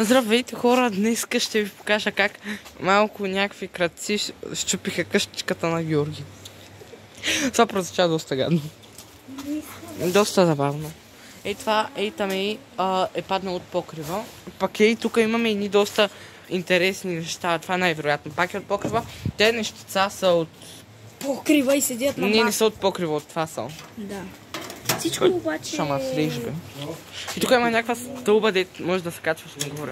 Здравейте хора, днес ще ви покажа как малко някакви крадци щупиха къщичката на Георги. Това прозвуча доста гадно. Доста забавно. Ей това, там е паднал от покрива. Пак тук имаме едни доста интересни неща. Това най-вероятно пак е от покрива. Те нещица са от... покрива и седят на маса. Не са от покрива, от това са. Да. Всичко обаче... Шама слиж, бе. И тук има някаква стълба, дето може да се качваш нагоре.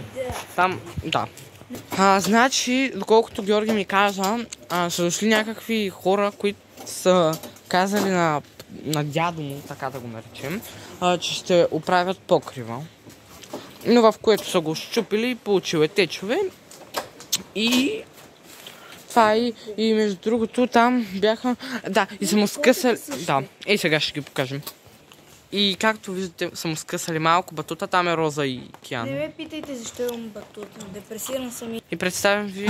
Там, да. Значи, доколкото Георги ми каза, са дошли някакви хора, които са казали на дядо му, така да го наречем, че ще оправят покрива. Но в което са го щупили и получили течове. И това и между другото там бяха... Да, и са му скъсали... Да, сега ще ги покажем. И както виждате, са му скъсали малко батута, там е Роза и Киан. Не ме питайте защо имам батута, депресиран съм и... И представям ви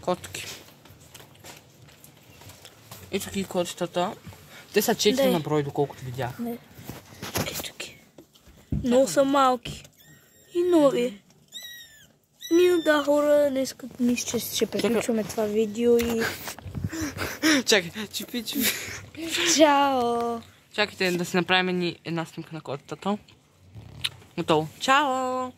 котки. Ето ги котчетата. Те са 4 на брой, доколкото видях. Ето ги. Много са малки. И нови. Да, хора, днес ще приключваме това видео и... Чакай, чупи. Чао! Чакайте да си направим една снимка на котата. Готово. Чао!